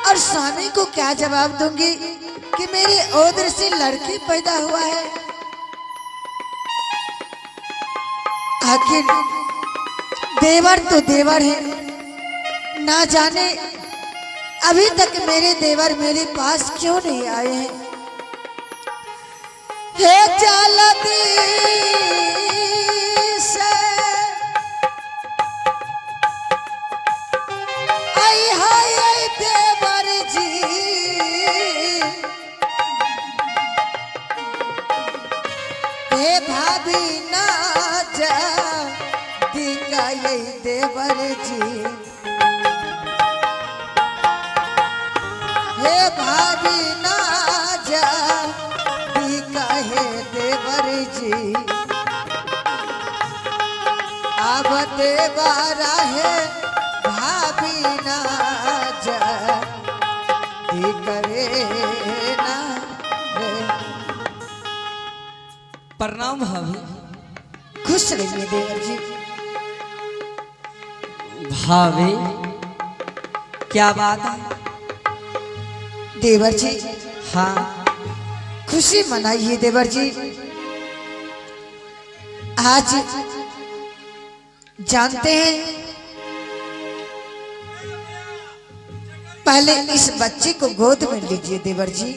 और स्वामी को क्या जवाब दूंगी कि मेरे ओदर से लड़की पैदा हुआ है। आखिर देवर तो देवर है, ना जाने अभी तक मेरे देवर मेरे पास क्यों नहीं आए हैं। हे जल्दी से आई हाय देवर जी, हे भाभी ना जा दिखाई देवर जी, हे भाभी ना जा दिखाए देवर जी, अब देवरा है भाभी ना जा दिखरे ना रे। प्रणाम भाभी। खुश रहिए देवर जी। भाभी क्या बात है? देवर जी हाँ खुशी मनाइए देवर जी। आज जानते हैं पहले इस बच्चे को गोद में लीजिए देवर जी।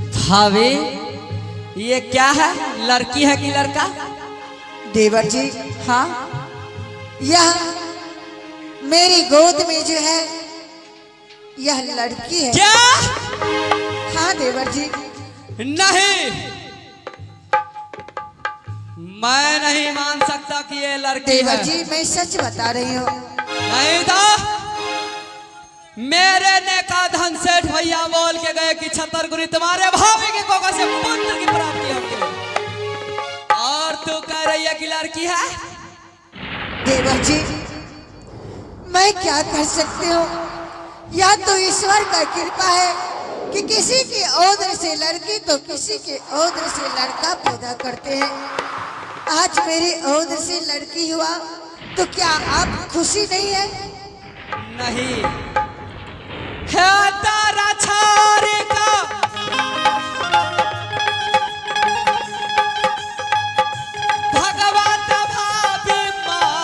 भाभी ये क्या है, लड़की है कि लड़का? देवर जी हाँ यह मेरी गोद में जो है यह लड़की है। क्या? हाँ देवर जी। नहीं, मैं नहीं मान सकता कि ये लड़की देवर है। जी मैं सच बता रही हूँ। नहीं तो मेरे नेका धन सेठ भैया बोल के गए कि छतरपुरी तुम्हारे भाभी के कोका से पुत्र की प्राप्ति होगी, और तू कह रही है कि लड़की है। देवर जी मैं क्या कर सकती हूँ, या तो ईश्वर का कृपा है कि किसी की औदर से लड़की तो किसी के औदर से लड़का पैदा करते हैं। आज मेरी औदर से लड़की हुआ तो क्या आप खुशी नहीं है? नहीं है तारा छारे का भगवत भाभी माँ,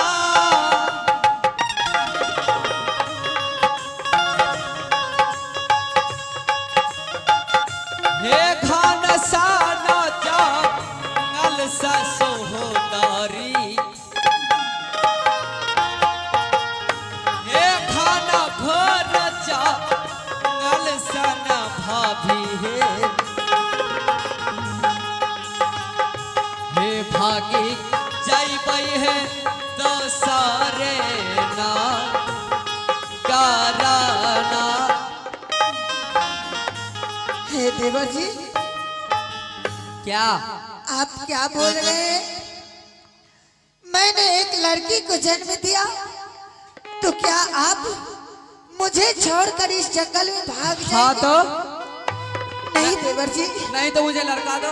हे घन साना जंगल सा सोहदारी, हे खाना भर जंगल सा भाभी हे भागी जैबई है तो सारे ना कराना। हे देवर जी क्या? आप क्या बोल रहे हैं? मैंने एक लड़की को जन्म दिया तो क्या आप मुझे छोड़कर इस जंगल में भाग हाँ जाएंगे? तो नहीं देवर जी। नहीं तो मुझे लड़का दो,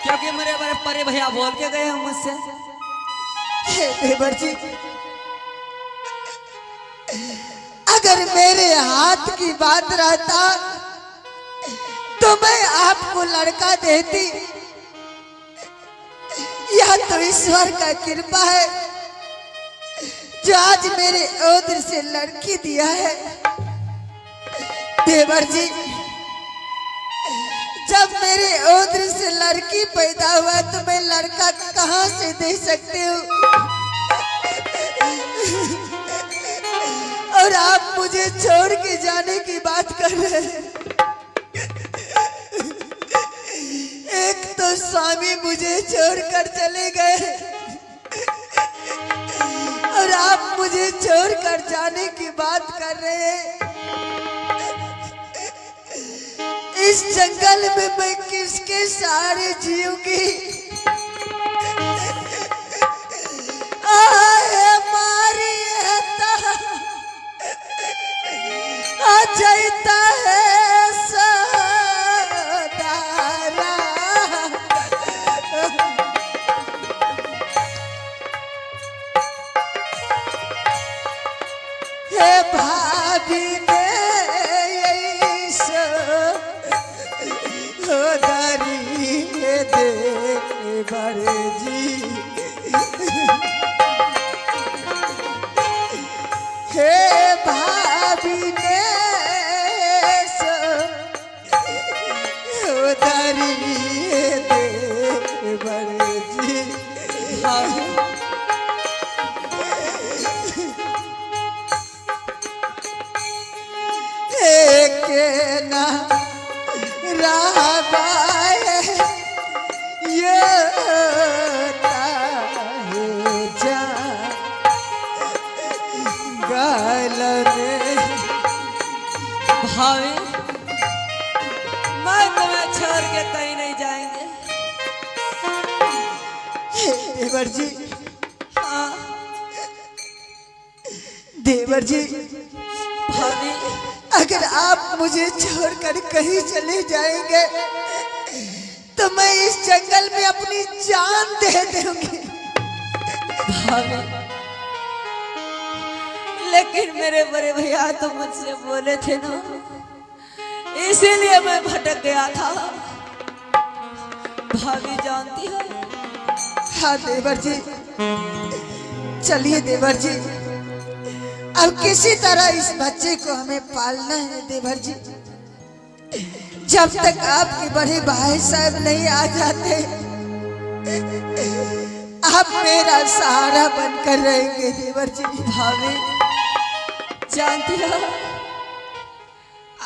क्योंकि मेरे बड़े परे भैया बोल के गए हैं मुझसे। हे देवर जी अगर मेरे हाथ की बात रहता तो मैं आपको लड़का देती, यह तो ईश्वर का कृपा है जो आज मेरे ओदर से लड़की दिया है। देवर जी जब मेरे ओदर से लड़की पैदा हुआ तो मैं लड़का कहां से दे सकती हूँ, और आप मुझे छोड़ के जाने की बात कर रहे हैं। एक तो स्वामी मुझे छोड़कर चले गए और आप मुझे छोड़कर जाने की बात कर रहे हैं। इस जंगल में मैं किसके सहारे जीऊंगी? आए मारी है आ जाता है भाभी ने पीने सो उधारी देवर जी। भाभी एक ना राबाए ये ताहे जा गालने। भाभी मैं तुम्हें छोड़ के कहीं नहीं जाएंगे। देवर जी, हाँ देवर जी, भाभी अगर आप मुझे छोड़कर कहीं चले जाएंगे तो मैं इस जंगल में अपनी जान दे दूंगी। भाभी लेकिन मेरे बड़े भैया तो मुझसे बोले थे ना, इसीलिए मैं भटक गया था। भाभी जानती है। हाँ देवर जी, चलिए देवर जी, अब किसी तरह इस बच्चे को हमें पालना है देवर जी। जब तक आपके बड़े भाई साहब नहीं आ जाते आप मेरा सहारा बनकर रहेंगे देवर जी। भाभी जानती हो,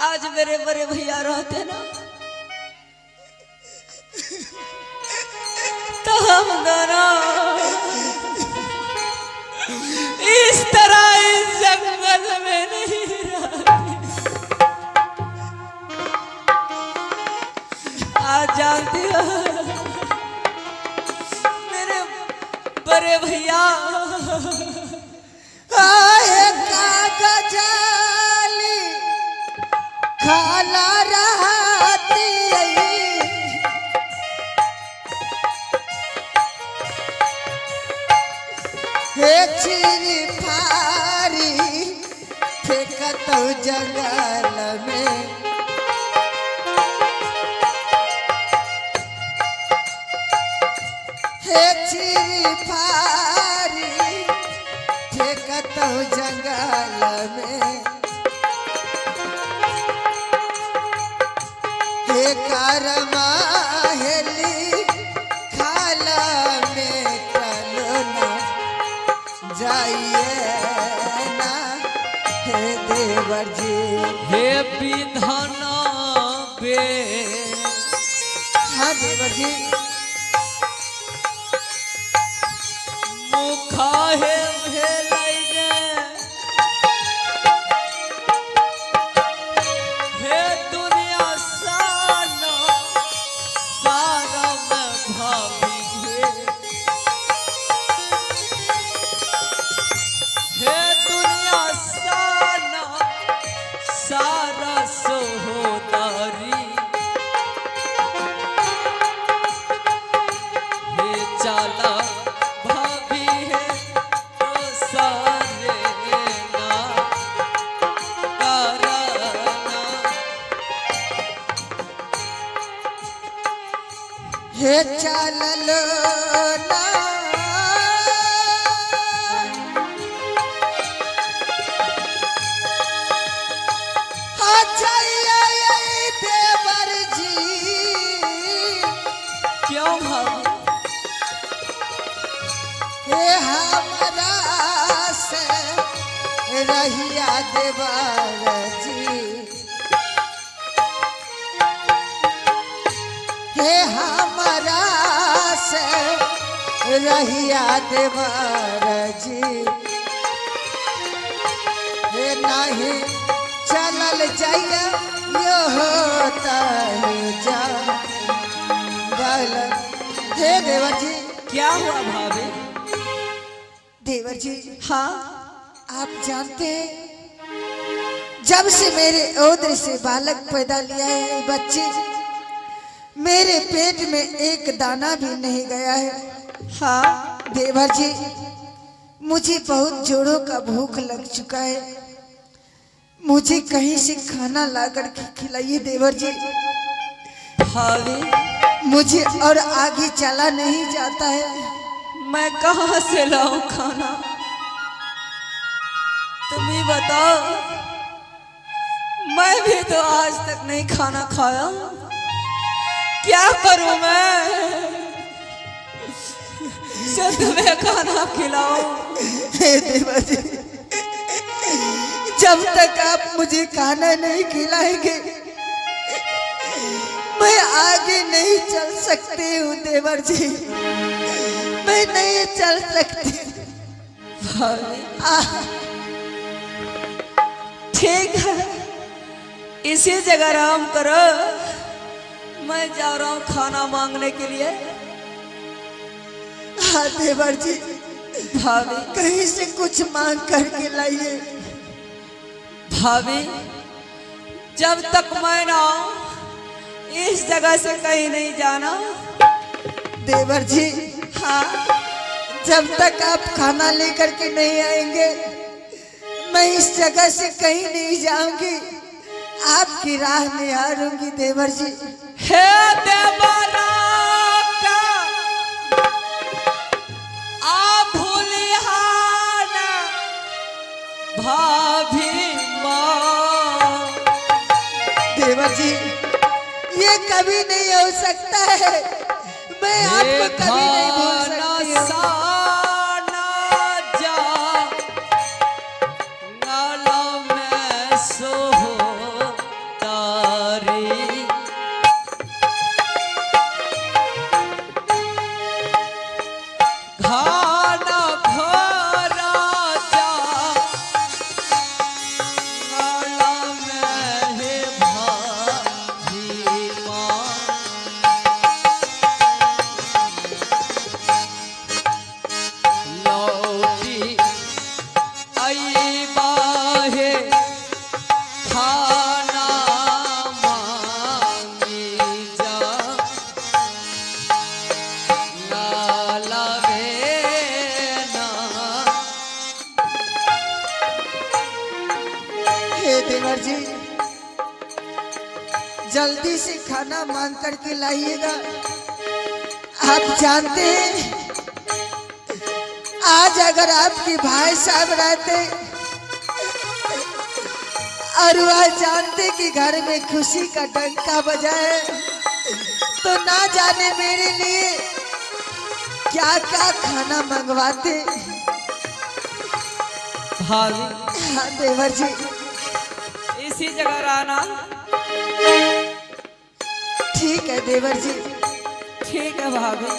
आज मेरे बड़े भैया रहते ना तो हम दोनों इस तरह इस जंगल में नहीं रहते। आज जानती हो मेरे बड़े भैया आए कागजाली खाला रहती चिरी फारी फेंकत जंगल में। चिरी फारी फेंकत जंगल में। माहेली खाला में चलो जाइए ना हे देवर जी। हे विधाना बे। हाँ देवर जी, मुखा है भेलै रे, हे दुनिया साना सारा में भाभी हे, हे दुनिया साना सारा सोहदारी, हे चाला भाभी है तो सारे ना कराना। हे चललो ना देवर जी। क्यों भाभी? हे हमरा से रहिया देवर जी। हे हमरा से रहिया देवर जी। हे नहीं चलल जाइए यो होता है जा गल। हे देवर जी। क्या हुआ भाभी? देवर जी, हाँ आप जानते हैं जब से मेरे ओद्र से बालक पैदा लिया है ये बच्चे, मेरे पेट में एक दाना भी नहीं गया है। हाँ देवर जी, मुझे बहुत जोरों का भूख लग चुका है, मुझे कहीं से खाना लाकर के खिलाइए देवर जी। भाभी मुझे और आगे चला नहीं जाता है। मैं कहाँ से लाऊं खाना? तुम ही बताओ। भी तो आज तक नहीं खाना खाया, क्या करूं मैं? से तुम्हें खाना खिलाओ। हे देवा जी, जब तक आप मुझे खाना नहीं खिलाएंगे मैं आगे नहीं चल सकती हूँ देवर जी, मैं नहीं चल सकती। ठीक है, इसी जगह आराम करो, मैं जा रहा हूँ खाना मांगने के लिए। हाँ देवर जी, भाभी कहीं से कुछ मांग करके लाइए। भाभी, जब तक मैं ना आऊं, इस जगह से कहीं नहीं जाना। देवर जी, हाँ, जब तक आप खाना लेकर के नहीं आएंगे मैं इस जगह से कहीं नहीं जाऊंगी, आपकी राह निहारूंगी देवर जी। हे देवरा का आप भूलिहाना भाभी माँ। देवर जी, ये कभी नहीं हो सकता है, मैं आपको कभी नहीं भूल सकती हूँ। देवर जी, जल्दी से खाना मांग करके लाइएगा। आप जानते हैं आज अगर आपके भाई साहब रहते और वह जानते कि घर में खुशी का डंका बजाए तो ना जाने मेरे लिए क्या क्या खाना मंगवाते। भाभी, हाँ देवर जी, इसी जगह रहना। ठीक है देवर जी। ठीक है भाभी।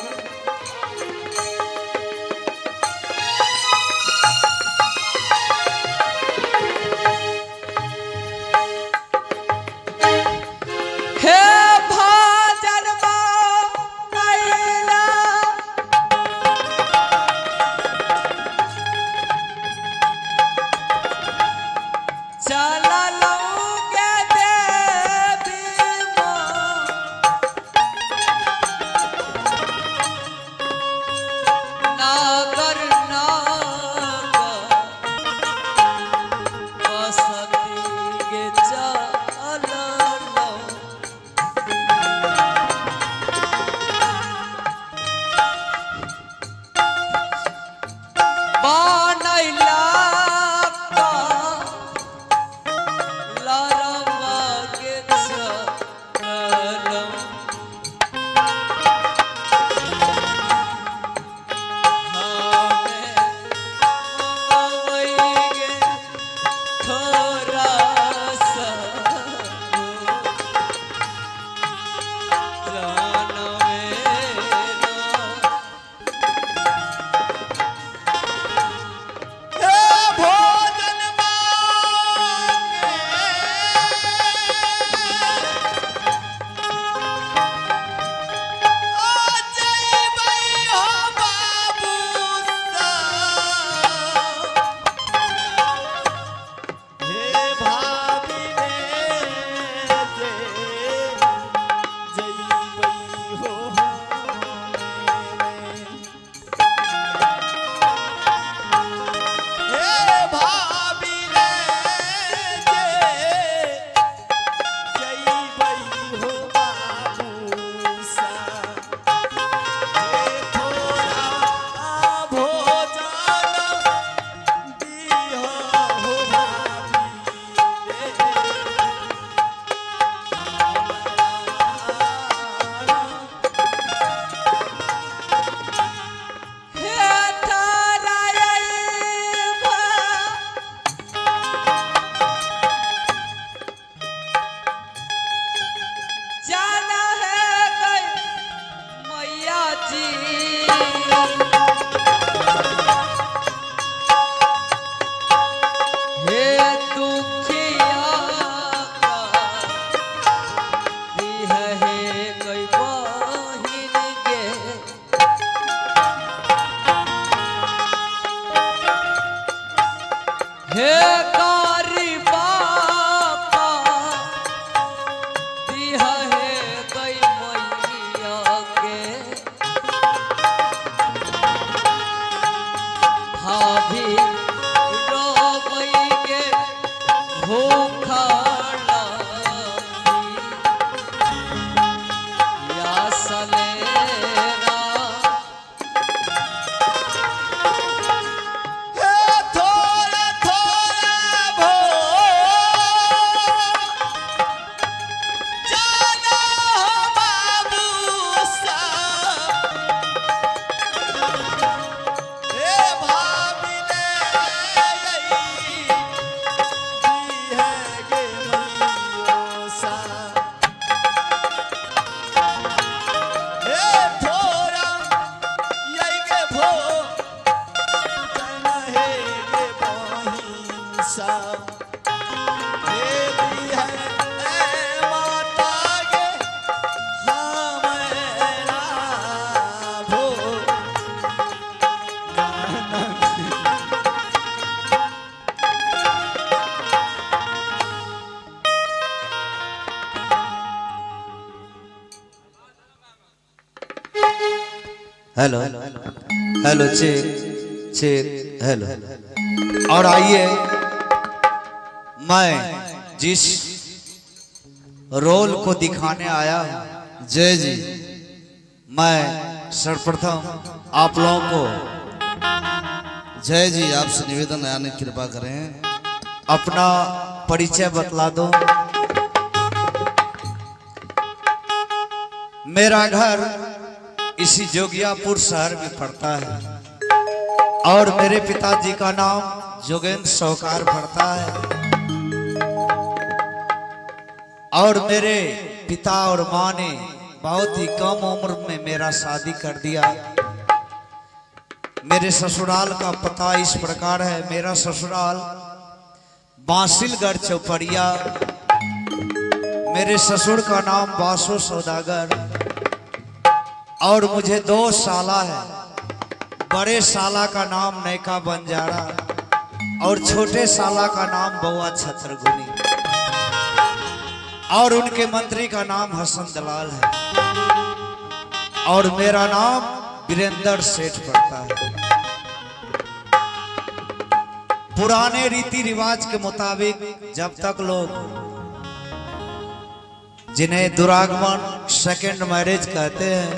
हे भजन मैला चला लौके देवी माँ, नागर नागर बसती गे चला लौ। बनैला का लरवा के चलम, हमें मवैगे थोड़ा सा जानवे ना। हे भोजन मांगे भूखा hello hello check check hello. और आइए मैं जिस रोल को दिखाने आया हूं, जय जी, मैं सर्वप्रथम आप लोगों को जय जी आपसे निवेदन आने की कृपा करें। अपना परिचय बतला दो। मेरा घर इसी जोगियापुर शहर में पड़ता है और मेरे पिताजी का नाम जोगेंद्र सौकार पड़ता है और मेरे पिता और माँ ने बहुत ही कम उम्र में मेरा शादी कर दिया। मेरे ससुराल का पता इस प्रकार है। मेरा ससुराल बांसिलगढ़ चौपड़िया। मेरे ससुर का नाम बासो सौदागर और मुझे 2 साला है। बड़े साला का नाम नैका बंजारा और छोटे साला का नाम बउआ छत्रगुनी और उनके मंत्री का नाम हसन दलाल है और मेरा नाम वीरेंद्र सेठ पड़ता है। पुराने रीति रिवाज के मुताबिक जब तक लोग, जिन्हें दुरागमन सेकंड मैरिज कहते हैं,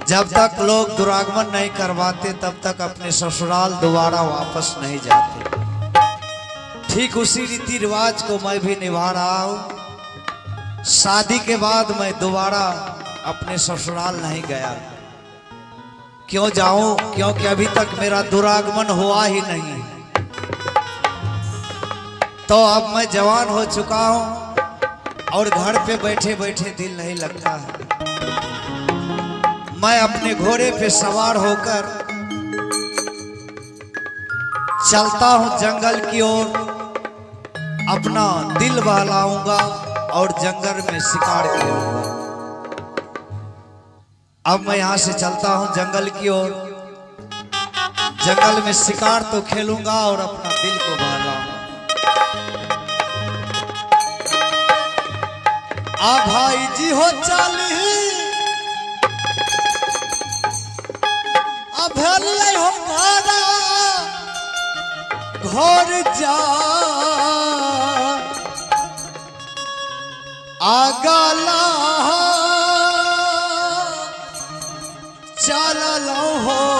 जब तक लोग दुरागमन नहीं करवाते तब तक अपने ससुराल दोबारा वापस नहीं जाते। ठीक उसी रीति रिवाज को मैं भी निभा रहा हूं। शादी के बाद मैं दोबारा अपने ससुराल नहीं गया। क्यों जाऊं? क्योंकि अभी तक मेरा दुरागमन हुआ ही नहीं। तो अब मैं जवान हो चुका हूं और घर पे बैठे बैठे दिल नहीं लगता है। मैं अपने घोड़े पे सवार होकर चलता हूं जंगल की ओर। अपना दिल बहलाऊंगा और जंगल में शिकार खेलूंगा। अब मैं यहां से चलता हूं जंगल की ओर। जंगल में शिकार तो खेलूंगा और अपना दिल को बहलाऊंगा। आ भाई जी हो चाली भेलै हमारा घर जा आगला चललौ हो